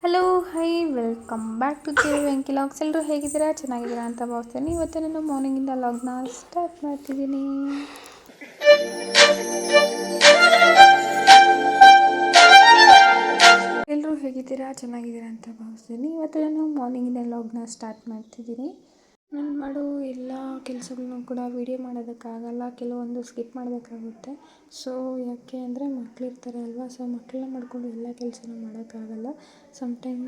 Hello hi welcome back to Venki logs. ಎಲ್ಲರೂ ಹೇಗಿದ್ದೀರಾ? ಚೆನ್ನಾಗಿದ್ದೀರಾ ಅಂತ ಭಾವಿಸ್ತೀನಿ. ಇವತ್ತು ನಾನು ಮಾರ್ನಿಂಗಿಂದ ಲಾಗ್ನ ಸ್ಟಾರ್ಟ್ ಮಾಡ್ತಿದ್ದೀನಿ. ಎಲ್ಲರೂ ಹೇಗಿದ್ದೀರಾ? ಚೆನ್ನಾಗಿದ್ದೀರಾ ಅಂತ ಭಾವಿಸ್ತೀನಿ. ಇವತ್ತು ನಾನು ಮಾರ್ನಿಂಗಿಂದ ಲಾಗ್ನ ಸ್ಟಾರ್ಟ್ ಮಾಡ್ತಿದ್ದೀನಿ. ನಾನು ಮಾಡೋ ಎಲ್ಲ ಕೆಲಸಗಳನ್ನೂ ಕೂಡ ವೀಡಿಯೋ ಮಾಡೋದಕ್ಕಾಗಲ್ಲ, ಕೆಲವೊಂದು ಸ್ಕಿಪ್ ಮಾಡಬೇಕಾಗುತ್ತೆ. ಸೊ ಯಾಕೆ ಅಂದರೆ ಮಕ್ಕಳಿರ್ತಾರೆ ಅಲ್ವಾ, ಸೊ ಮಕ್ಕಳನ್ನ ಮಾಡಿಕೊಂಡು ಎಲ್ಲ ಕೆಲಸನೂ ಮಾಡೋಕ್ಕಾಗಲ್ಲ. ಸಮ್ಟೈಮ್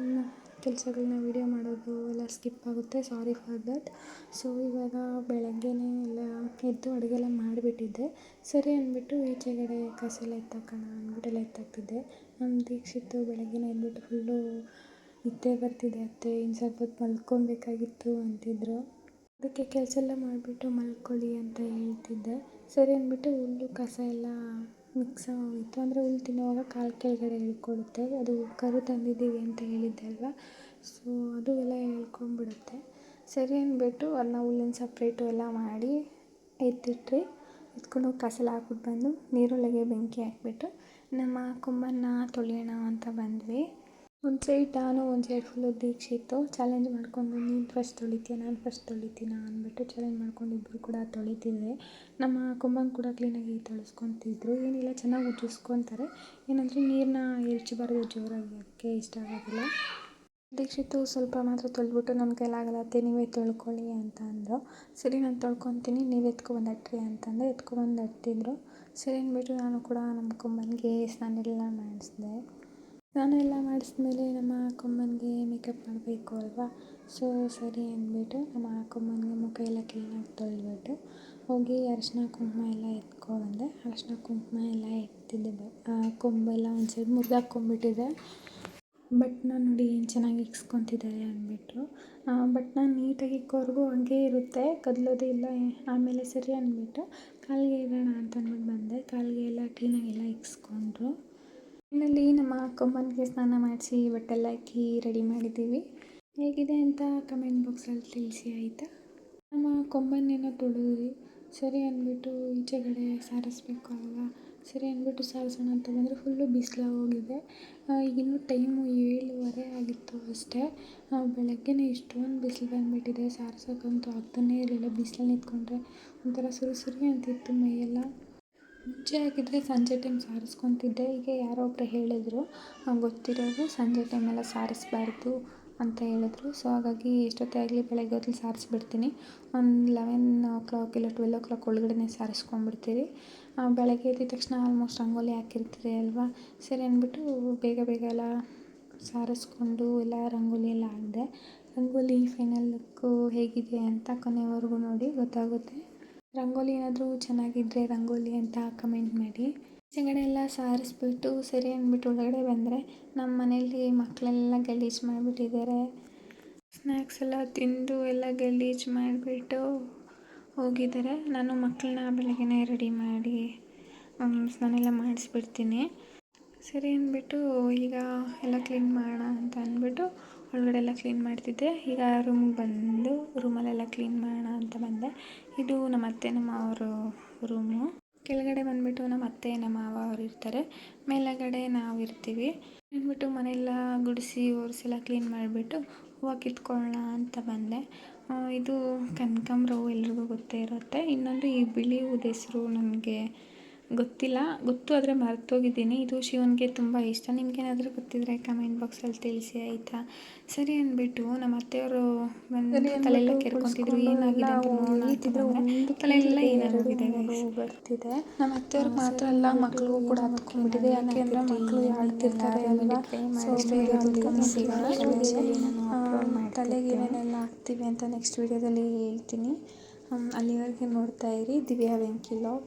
ಕೆಲಸಗಳನ್ನ ವೀಡಿಯೋ ಮಾಡೋದು ಎಲ್ಲ ಸ್ಕಿಪ್ ಆಗುತ್ತೆ, ಸಾರಿ ಫಾರ್ ದ್ಯಾಟ್. ಸೊ ಇವಾಗ ಬೆಳಗ್ಗೆನೇ ಎಲ್ಲ ಎದ್ದು ಅಡುಗೆ ಎಲ್ಲ ಮಾಡಿಬಿಟ್ಟಿದ್ದೆ. ಸರಿ ಅಂದ್ಬಿಟ್ಟು ಈಚೆಗಡೆ ಕಸ ಎಲ್ಲ ಎತ್ತಾಕೋಣ ಅಂದ್ಬಿಟ್ಟೆಲ್ಲ ಎತ್ತಾಕ್ತಿದ್ದೆ. ನಮ್ಮ ದೀಕ್ಷಿತ್ತು ಬೆಳಗ್ಗೆನೇ ಎದ್ಬಿಟ್ಟು ಫುಲ್ಲು ನಿದ್ದೆ ಬರ್ತಿದೆ ಅತ್ತೆ, ಇನ್ನು ಸ್ವಲ್ಪ ಹೊತ್ತು ಮಲ್ಕೊಬೇಕಾಗಿತ್ತು ಅಂತಿದ್ರು. ಅದಕ್ಕೆ ಕೆಲಸ ಎಲ್ಲ ಮಾಡಿಬಿಟ್ಟು ಮಲ್ಕೊಳ್ಳಿ ಅಂತ ಹೇಳ್ತಿದ್ದೆ. ಸರಿ ಅಂದ್ಬಿಟ್ಟು ಹುಲ್ಲು ಕಸ ಎಲ್ಲ ಮಿಕ್ಸ್ ಆಗೋಯಿತು. ಅಂದರೆ ಹುಲ್ಲು ತಿನ್ನುವಾಗ ಕಾಲು ಕೆಳಗಡೆ ಇಳ್ಕೊಳ್ಳುತ್ತೆ, ಅದು ಕರು ತಂದಿದ್ದೀವಿ ಅಂತ ಹೇಳಿದ್ದೆ ಅಲ್ವಾ, ಸೊ ಅದು ಎಲ್ಲ ಎಳ್ಕೊಂಡ್ಬಿಡುತ್ತೆ. ಸರಿ ಅಂದ್ಬಿಟ್ಟು ಅದನ್ನ ಹುಲ್ಲಿನ ಸಪ್ರೇಟು ಎಲ್ಲ ಮಾಡಿ ಎತ್ತಿಟ್ರಿ. ಎತ್ಕೊಂಡು ಕಸ ಎಲ್ಲ ಹಾಕ್ಬಿಟ್ಟು ಬಂದು ನೀರೊಳಗೆ ಬೆಂಕಿ ಹಾಕ್ಬಿಟ್ಟು ನಮ್ಮ ಕೊಂಬನ್ನು ತೊಳೆಯೋಣ ಅಂತ ಬಂದ್ವಿ. ಒಂದು ಸೈಡ್ ನಾನು ಒಂದು ಸೈಡ್ ಫುಲ್ಲು ದೀಕ್ಷಿತ್ತು ಚಾಲೆಂಜ್ ಮಾಡ್ಕೊಂಡು, ನೀನು ಫಸ್ಟ್ ತೊಳಿತೀಯ ನಾನು ಫಸ್ಟ್ ತೊಳಿತೀನ ಅಂದ್ಬಿಟ್ಟು ಚಾಲೆಂಜ್ ಮಾಡ್ಕೊಂಡು ಇಬ್ಬರು ಕೂಡ ತೊಳಿತಿದ್ವಿ. ನಮ್ಮ ಕೊಂಬಂಗೆ ಕೂಡ ಕ್ಲೀನಾಗಿ ತೊಳೆಸ್ಕೊತಿದ್ರು. ಏನಿಲ್ಲ, ಚೆನ್ನಾಗಿ ಉಜ್ಜಿಸ್ಕೊತಾರೆ. ಏನಂದರೆ ನೀರನ್ನ ಎರಚಬಾರ್ದು ಜೋರಾಗಿ, ಅದಕ್ಕೆ ಇಷ್ಟ ಆಗೋದಿಲ್ಲ. ದೀಕ್ಷಿತ್ತು ಸ್ವಲ್ಪ ಮಾತ್ರ ತೊಳೆದ್ಬಿಟ್ಟು ನನ್ನ ಕೈಲಾಗಲ್ಲ ಅತ್ತೆ ನೀವೇ ತೊಳ್ಕೊಳ್ಳಿ ಅಂತ ಅಂದರು. ಸರಿ ನಾನು ತೊಳ್ಕೊತೀನಿ, ನೀವು ಎತ್ಕೊಬಂದು ಅಟ್ರಿ ಅಂತಂದರೆ ಎತ್ಕೊಬಂದು ಅಟ್ಟಿದ್ರು. ಸರಿ ಅಂದ್ಬಿಟ್ಟು ನಾನು ಕೂಡ ನಮ್ಮ ಕೊಂಬನಿಗೆ ಸ್ನಾನ ಎಲ್ಲ ಮಾಡಿಸಿದೆ. ಸ್ನಾನ ಎಲ್ಲ ಮಾಡಿಸಿದ್ಮೇಲೆ ನಮ್ಮ ಕೊಂಬನಿಗೆ ಮೇಕಪ್ ಮಾಡಬೇಕು ಅಲ್ವಾ, ಸೊ ಸರಿ ಅಂದ್ಬಿಟ್ಟು ನಮ್ಮ ಕೊಂಬನಿಗೆ ಮುಖ ಎಲ್ಲ ಕ್ಲೀನಾಗಿ ತೊಳೆದ್ಬಿಟ್ಟು ಹೋಗಿ ಅರಿಶಿನ ಕುಂಕುಮ ಎಲ್ಲ ಎತ್ಕೊಬಂದೆ. ಅರಿಶಿನ ಕುಂಕುಮ ಎಲ್ಲ ಎತ್ತಿದ್ದೆ, ಕೊಂಬೆಲ್ಲ ಒಂದು ಸೈಡ್ ಮುರಿದಾಕ್ಕೊಂಡ್ಬಿಟ್ಟಿದೆ. ಬಟ್ನ ನೋಡಿ ಏನು ಚೆನ್ನಾಗಿ ಇಕ್ಸ್ಕೊತಿದ್ದಾರೆ ಅಂದ್ಬಿಟ್ಟು ಬಟ್ನ ನೀಟಾಗಿ ಇಕ್ಕೋವರೆಗೂ ಹಂಗೆ ಇರುತ್ತೆ, ಕದಲೋದೇ ಇಲ್ಲ. ಆಮೇಲೆ ಸರಿ ಅಂದ್ಬಿಟ್ಟು ಕಾಲಿಗೆ ಇಡೋಣ ಅಂತ ಅಂದ್ಬಿಟ್ಟು ಬಂದೆ. ಕಾಲಿಗೆ ಎಲ್ಲ ಕ್ಲೀನಾಗಿ ಎಲ್ಲ ಇಕ್ಸ್ಕೊಂಡ್ರು. ಇನ್ನಲ್ಲಿ ನಮ್ಮ ಕೊಂಬನಿಗೆ ಸ್ನಾನ ಮಾಡಿಸಿ ಬಟ್ಟೆಲ್ಲ ಹಾಕಿ ರೆಡಿ ಮಾಡಿದ್ದೀವಿ. ಹೇಗಿದೆ ಅಂತ ಕಮೆಂಟ್ ಬಾಕ್ಸಲ್ಲಿ ತಿಳಿಸಿ ಆಯಿತಾ. ನಮ್ಮ ಕೊಂಬನ್ನೇನೋ ತೊಳೆದ್ವಿ. ಸರಿ ಅಂದ್ಬಿಟ್ಟು ಈಚೆಗಡೆ ಸಾರಿಸ್ಬೇಕು ಅಲ್ವಾ, ಸರಿ ಅಂದ್ಬಿಟ್ಟು ಸಾರಿಸೋಣ ಅಂತ ಬಂದರೆ ಫುಲ್ಲು ಬಿಸಿಲಾಗಿ ಹೋಗಿದೆ. ಈಗಿನ್ನೂ ಟೈಮು 7:15 ಆಗಿತ್ತು ಅಷ್ಟೇ. ಬೆಳಗ್ಗೆನೇ ಇಷ್ಟೊಂದು ಬಿಸಿಲು ಬಂದುಬಿಟ್ಟಿದೆ, ಸಾರ್ಸೋಕ್ಕಂತೂ ಆಗ್ತಾನೇ ಇರಲಿಲ್ಲ. ಬಿಸಿಲಲ್ಲಿ ನಿಂತ್ಕೊಂಡ್ರೆ ಒಂಥರ ಸುರಿ ಅಂತಿತ್ತು ಮೈಯೆಲ್ಲ. ಮುಂಚೆ ಆಗಿದ್ದರೆ ಸಂಜೆ ಟೈಮ್ ಸಾರಿಸ್ಕೊತಿದ್ದೆ. ಈಗ ಯಾರೋ ಒಬ್ಬರು ಹೇಳಿದ್ರು, ಗೊತ್ತಿರೋರು, ಸಂಜೆ ಟೈಮೆಲ್ಲ ಸಾರಿಸ್ಬಾರ್ದು ಅಂತ ಹೇಳಿದ್ರು. ಸೊ ಹಾಗಾಗಿ ಎಷ್ಟೊತ್ತೇ ಆಗಲಿ ಬೆಳಗ್ಗೆ ಹೊತ್ತಲ್ಲಿ ಸಾರಿಸ್ಬಿಡ್ತೀನಿ. ಒಂದು 11 ಇಲ್ಲ 12 ಒಳಗಡೆ ಸಾರಿಸ್ಕೊಂಡ್ಬಿಡ್ತೀವಿ. ಬೆಳಗ್ಗೆ ಎದ್ದ ತಕ್ಷಣ ಆಲ್ಮೋಸ್ಟ್ ರಂಗೋಲಿ ಹಾಕಿರ್ತೀರಿ ಅಲ್ವಾ, ಸರಿ ಅಂದ್ಬಿಟ್ಟು ಬೇಗ ಬೇಗ ಎಲ್ಲ ಸಾರಿಸ್ಕೊಂಡು ಎಲ್ಲ ರಂಗೋಲಿ ಎಲ್ಲ ಹಾಕಿದೆ. ರಂಗೋಲಿ ಫೈನಲ್ ಲುಕ್ಕು ಹೇಗಿದೆ ಅಂತ ಕೊನೆವರೆಗೂ ನೋಡಿ, ಗೊತ್ತಾಗುತ್ತೆ. ರಂಗೋಲಿ ಏನಾದರೂ ಚೆನ್ನಾಗಿದ್ದರೆ ರಂಗೋಲಿ ಅಂತ ಕಮೆಂಟ್ ಮಾಡಿ. ಈಚೆಗಡೆ ಎಲ್ಲ ಸಾರಿಸ್ಬಿಟ್ಟು ಸರಿ ಅಂದ್ಬಿಟ್ಟು ಒಳಗಡೆ ಬಂದರೆ ನಮ್ಮ ಮನೇಲಿ ಮಕ್ಕಳೆಲ್ಲ ಗಲೀಜು ಮಾಡಿಬಿಟ್ಟಿದ್ದಾರೆ. ಸ್ನ್ಯಾಕ್ಸ್ ಎಲ್ಲ ತಿಂದು ಎಲ್ಲ ಗಲೀಜು ಮಾಡಿಬಿಟ್ಟು ಹೋಗಿದ್ದಾರೆ. ನಾನು ಮಕ್ಕಳನ್ನ ಬೆಳಗ್ಗೆನೇ ರೆಡಿ ಮಾಡಿ ಸ್ನಾನ ಎಲ್ಲ ಮಾಡಿಸ್ಬಿಡ್ತೀನಿ. ಸರಿ ಅಂದ್ಬಿಟ್ಟು ಈಗ ಎಲ್ಲ ಕ್ಲೀನ್ ಮಾಡೋಣ ಅಂತ ಅಂದ್ಬಿಟ್ಟು ಒಳಗಡೆ ಎಲ್ಲ ಕ್ಲೀನ್ ಮಾಡ್ತಿದ್ದೆ. ಈಗ ರೂಮಿಗೆ ಬಂದು ರೂಮಲ್ಲೆಲ್ಲ ಕ್ಲೀನ್ ಮಾಡೋಣ ಅಂತ ಬಂದೆ. ಇದು ನಮ್ಮ ಅತ್ತೆ ನಮ್ಮ ಅವರು ರೂಮು. ಕೆಳಗಡೆ ಬಂದುಬಿಟ್ಟು ನಮ್ಮ ಅತ್ತೆ ನಮ್ಮ ಮಾವ ಅವರು ಇರ್ತಾರೆ, ಮೇಲುಗಡೆ ನಾವು ಇರ್ತೀವಿ. ಅಂದ್ಬಿಟ್ಟು ಮನೆಯೆಲ್ಲ ಗುಡಿಸಿ ಒರೆಸೆಲ್ಲ ಕ್ಲೀನ್ ಮಾಡಿಬಿಟ್ಟು ಹೂವು ಕಿತ್ಕೊಳ್ಳೋಣ ಅಂತ ಬಂದೆ. ಇದು ಕನಕಾಂಬರ ಹೂವು ಎಲ್ರಿಗೂ ಗೊತ್ತೇ ಇರುತ್ತೆ. ಇನ್ನೊಂದು ಈ ಬಿಳಿ ಹೂವು ಹೆಸರು ನನಗೆ ಗೊತ್ತಿಲ್ಲ, ಆದರೆ ಮರ್ತೋಗಿದ್ದೀನಿ. ಇದು ಶಿವನಿಗೆ ತುಂಬ ಇಷ್ಟ. ನಿಮಗೇನಾದರೂ ಗೊತ್ತಿದ್ದರೆ ಕಮೆಂಟ್ ಬಾಕ್ಸಲ್ಲಿ ತಿಳಿಸಿ ಆಯಿತಾ. ಸರಿ ಅಂದ್ಬಿಟ್ಟು ನಮ್ಮ ಅತ್ತೆಯವರು ಬಂದು ತಲೆಯೆಲ್ಲ ಕೆರ್ಕೊತಿದ್ರು, ಏನಾಗಿದೆ ಅಂತ ನೋಡೋಣ ಅಂತ ಬಂದರೆ ತಲೆಯೆಲ್ಲ ಏನಾಗೋಗಿದೆ ಬರ್ತಿದೆ. ನಮ್ಮ ಅತ್ತೆಯವ್ರಿಗೆ ಮಾತ್ರ ಅಲ್ಲ, ಮಕ್ಕಳಿಗೂ ಕೂಡ ಹತ್ಕೊಂಡ್ಬಿಟ್ಟಿದೆ. ಯಾಕೆ ಅಂದರೆ ಮಕ್ಕಳು ಆಡ್ತಿರ್ತಾರೆ ಅಲ್ವಾ, ಸೊ ತಲೆಗೆ ಏನೇನೆಲ್ಲ ಹಾಕ್ತೀವಿ ಅಂತ ನೆಕ್ಸ್ಟ್ ವೀಡಿಯೋದಲ್ಲಿ ಹೇಳ್ತೀನಿ. ಅಲ್ಲಿವರೆಗೆ ನೋಡ್ತಾ ಇರಿ ದಿವ್ಯಾ ವೆಂಕಿ ಲಾಗ್.